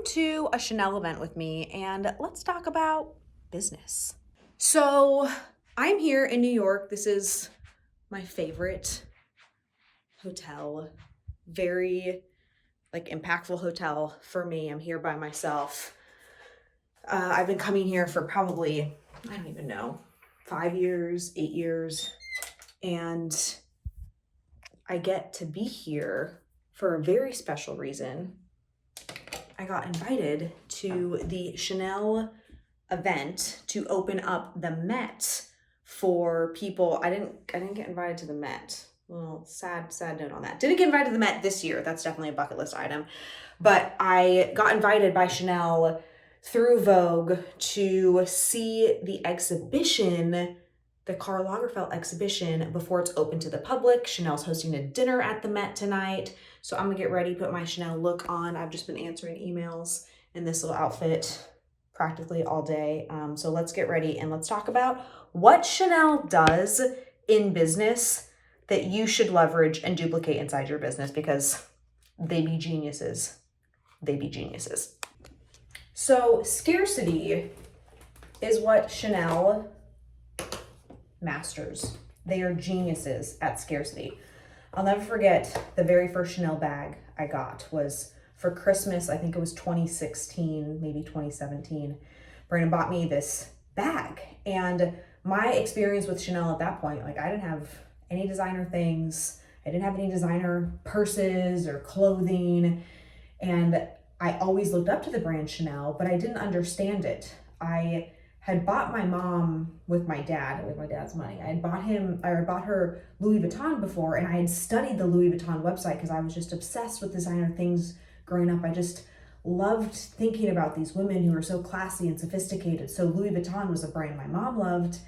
to a Chanel event with me and let's talk about business. So I'm here in New York. This is my favorite hotel, very impactful hotel for me. I'm here by myself. I've been coming here for probably, I don't even know, 5 years, 8 years. And I get to be here for a very special reason. I got invited to the Chanel event to open up the Met for people. I didn't get invited to the Met. Well, sad note on that. Didn't get invited to the Met this year. That's definitely a bucket list item. But I got invited by Chanel through Vogue to see the exhibition, the Karl Lagerfeld exhibition, before it's open to the public. Chanel's hosting a dinner at the Met tonight. So I'm gonna get ready, put my Chanel look on. I've just been answering emails in this little outfit practically all day. So let's get ready and let's talk about what Chanel does in business that you should leverage and duplicate inside your business, because they be geniuses. They be geniuses. So scarcity is what Chanel masters. They are geniuses at scarcity. I'll never forget the very first Chanel bag I got was for Christmas. I think it was 2016, maybe 2017. Brandon bought me this bag, and my experience with Chanel at that point, I didn't have any designer things. I didn't have any designer purses or clothing. And I always looked up to the brand Chanel, but I didn't understand it. I had bought my mom with my dad's money. I had bought her Louis Vuitton before, and I had studied the Louis Vuitton website because I was just obsessed with designer things growing up. I just loved thinking about these women who were so classy and sophisticated. So Louis Vuitton was a brand my mom loved.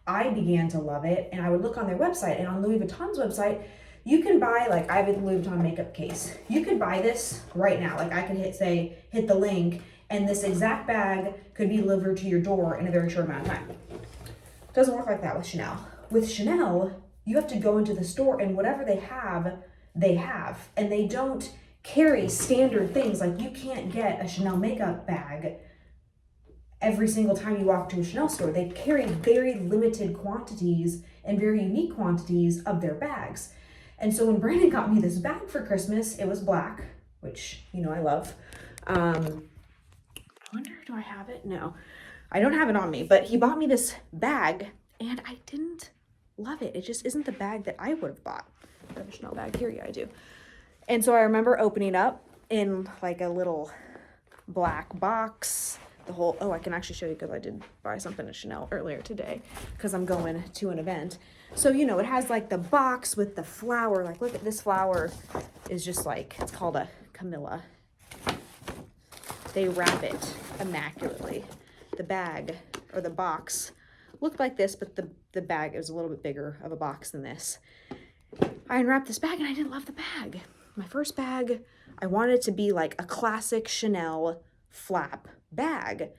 I began to love it, and I would look on their website, and on Louis Vuitton's website, you can buy, I have a Louis Vuitton makeup case. You could buy this right now. I could hit the link, and this exact bag could be delivered to your door in a very short amount of time. It doesn't work like that with Chanel. With Chanel, you have to go into the store, and whatever they have, and they don't carry standard things. You can't get a Chanel makeup bag every single time you walk to a Chanel store. They carry very limited quantities and very unique quantities of their bags. And so when Brandon got me this bag for Christmas, it was black, which, I love. I wonder, do I have it? No, I don't have it on me, but he bought me this bag and I didn't love it. It just isn't the bag that I would have bought. I have a Chanel bag here, yeah, I do. And so I remember opening up in a little black box, I can actually show you because I did buy something at Chanel earlier today because I'm going to an event. So, it has the box with the flower. Look at this flower is just it's called a Camilla. They wrap it immaculately. The bag or the box looked like this, but the bag is a little bit bigger of a box than this. I unwrapped this bag and I didn't love the bag. My first bag, I wanted it to be a classic Chanel flap bag,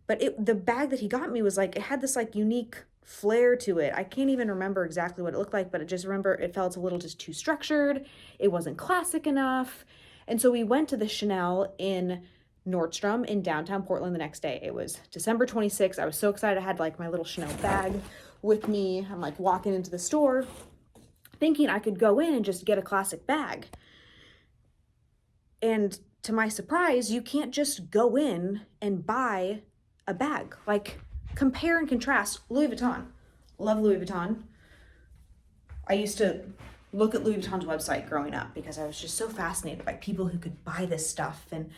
but the bag that he got me was it had this unique flair to it. I can't even remember exactly what it looked like, but I just remember it felt a little just too structured. It wasn't classic enough. And so we went to the Chanel in Nordstrom in downtown Portland the next day. It was December 26th. I was so excited. I had my little Chanel bag with me. I'm walking into the store thinking I could go in and just get a classic bag. And to my surprise, you can't just go in and buy a bag. Compare and contrast Louis Vuitton. Love Louis Vuitton. I used to look at Louis Vuitton's website growing up because I was just so fascinated by people who could buy this stuff. And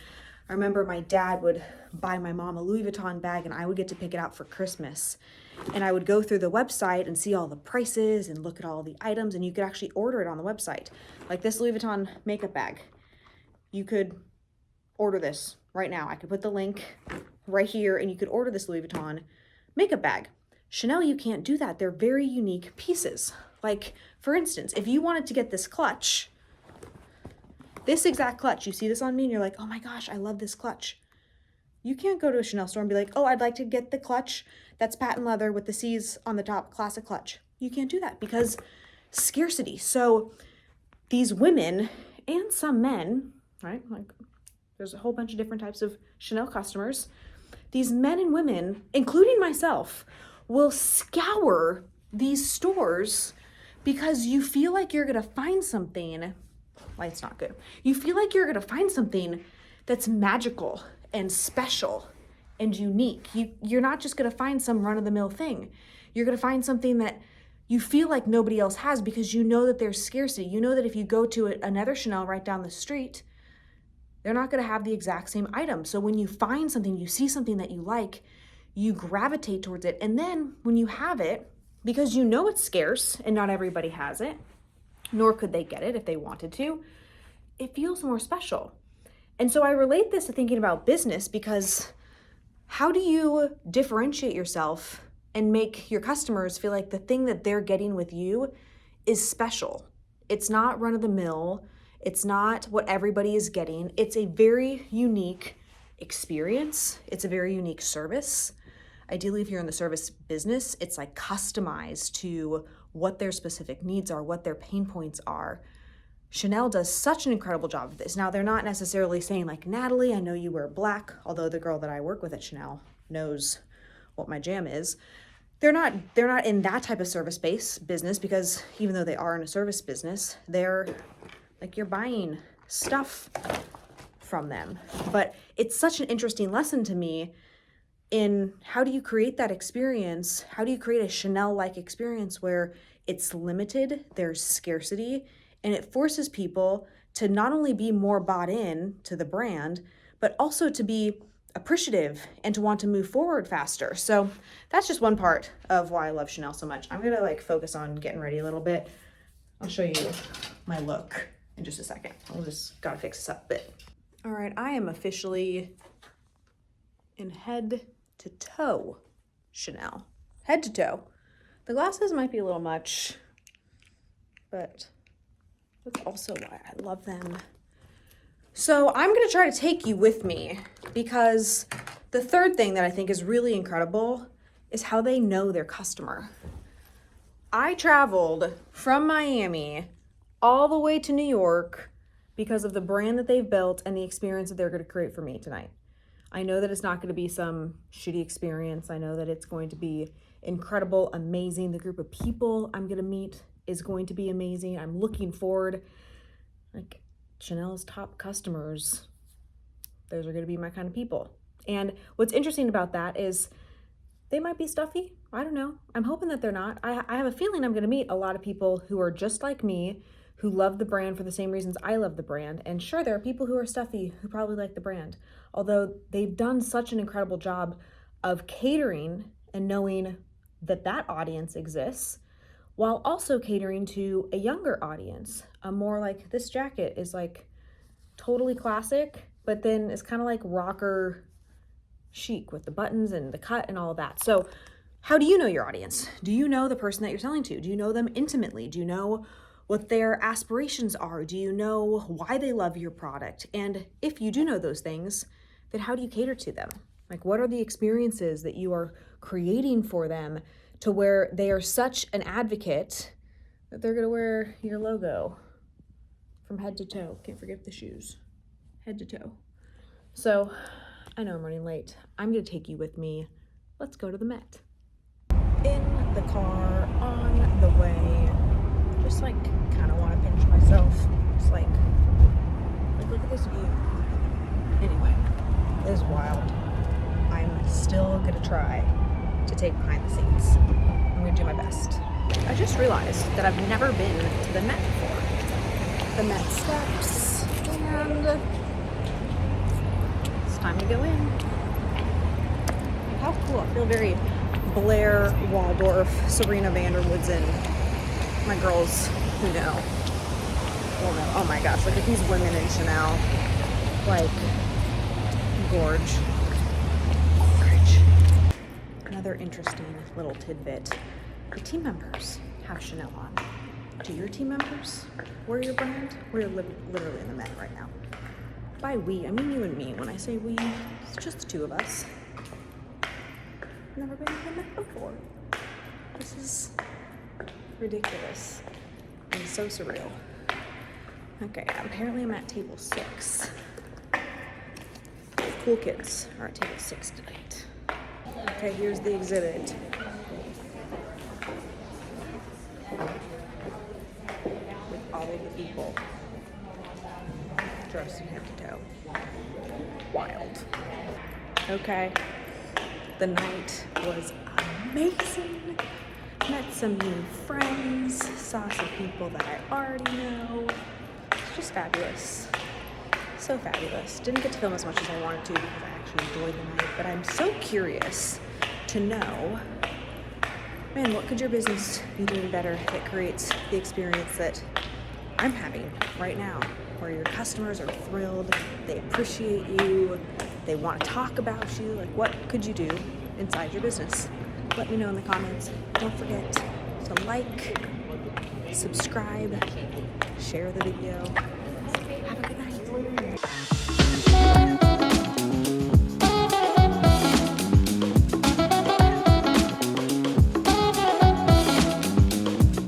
I remember my dad would buy my mom a Louis Vuitton bag and I would get to pick it out for Christmas. And I would go through the website and see all the prices and look at all the items, and you could actually order it on the website. This Louis Vuitton makeup bag. You could order this right now. I could put the link right here and you could order this Louis Vuitton makeup bag. Chanel, you can't do that. They're very unique pieces. For instance, if you wanted to get this clutch, this exact clutch, you see this on me and you're like, oh my gosh, I love this clutch. You can't go to a Chanel store and be like, oh, I'd like to get the clutch that's patent leather with the C's on the top, classic clutch. You can't do that because scarcity. So these women and some men, right? There's a whole bunch of different types of Chanel customers. These men and women, including myself, will scour these stores because you feel like you're gonna find something, light's not good. You feel like you're gonna find something that's magical and special and unique. You're not just gonna find some run-of-the-mill thing. You're gonna find something that you feel like nobody else has because you know that there's scarcity. You know that if you go to another Chanel right down the street, they're not gonna have the exact same item. So when you find something, you see something that you like, you gravitate towards it. And then when you have it, because you know it's scarce and not everybody has it, nor could they get it if they wanted to, it feels more special. And so I relate this to thinking about business, because how do you differentiate yourself and make your customers feel like the thing that they're getting with you is special? It's not run of the mill. It's not what everybody is getting. It's a very unique experience. It's a very unique service. Ideally, if you're in the service business, it's like customized to what their specific needs are, what their pain points are. Chanel does such an incredible job of this. Now, they're not necessarily saying like, Natalie, I know you wear black, although the girl that I work with at Chanel knows what my jam is. They're not in that type of service-based business, because even though they are in a service business, they're like, you're buying stuff from them. But it's such an interesting lesson to me in how do you create that experience? How do you create a Chanel-like experience where it's limited, there's scarcity, and it forces people to not only be more bought in to the brand, but also to be appreciative and to want to move forward faster. So that's just one part of why I love Chanel so much. I'm gonna like focus on getting ready a little bit. I'll show you my look in just a second. I'll just gotta fix this up a bit. All right, I am officially in head to toe Chanel. Head to toe. The glasses might be a little much, but that's also why I love them. So I'm gonna try to take you with me, because the third thing that I think is really incredible is how they know their customer. I traveled from Miami all the way to New York because of the brand that they've built and the experience that they're gonna create for me tonight. I know that it's not gonna be some shitty experience. I know that it's going to be incredible, amazing. The group of people I'm gonna meet is going to be amazing. I'm looking forward. Like, Chanel's top customers, those are gonna be my kind of people. And what's interesting about that is they might be stuffy. I don't know. I'm hoping that they're not. I have a feeling I'm gonna meet a lot of people who are just like me, who love the brand for the same reasons I love the brand. And sure, there are people who are stuffy who probably like the brand, although they've done such an incredible job of catering and knowing that that audience exists, while also catering to a younger audience. A more like, this jacket is like totally classic, but then it's kind of like rocker chic with the buttons and the cut and all of that. So how do you know your audience? Do you know the person that you're selling to? Do you know them intimately? Do you know what their aspirations are? Do you know why they love your product? And if you do know those things, then how do you cater to them? Like, what are the experiences that you are creating for them to where they are such an advocate that they're gonna wear your logo from head to toe? Can't forget the shoes, head to toe. So I know I'm running late. I'm gonna take you with me. Let's go to the Met. In the car on the way, just like kind of want to pinch myself. Just like look at this view. Anyway, it is wild. I'm still gonna try to take behind the scenes. I'm gonna do my best. I just realized that I've never been to the Met before. The Met steps, and it's time to go in. How cool. I feel very Blair Waldorf, Serena Vanderwoodson. My girls who know will know. Oh my gosh, look at these women in Chanel. Like, gorge. Another interesting little tidbit. The team members have Chanel on. Do your team members wear your brand? We're literally in the Met right now. By we, I mean you and me. When I say we, it's just the two of us. I've never been to the Met before. This is ridiculous and so surreal. Okay, apparently I'm at table 6. cool kids are at table 6 tonight. Okay, here's the exhibit. With all of the people dressed in head to toe. Wild. Okay, the night was amazing. Met some new friends, saw some people that I already know. It's just fabulous. So fabulous. Didn't get to film as much as I wanted to because I actually enjoyed the night, but I'm so curious to know, man, what could your business be doing better that creates the experience that I'm having right now, where your customers are thrilled, they appreciate you, they want to talk about you. Like, what could you do inside your business? Let me know in the comments. Don't forget to like, subscribe, share the video.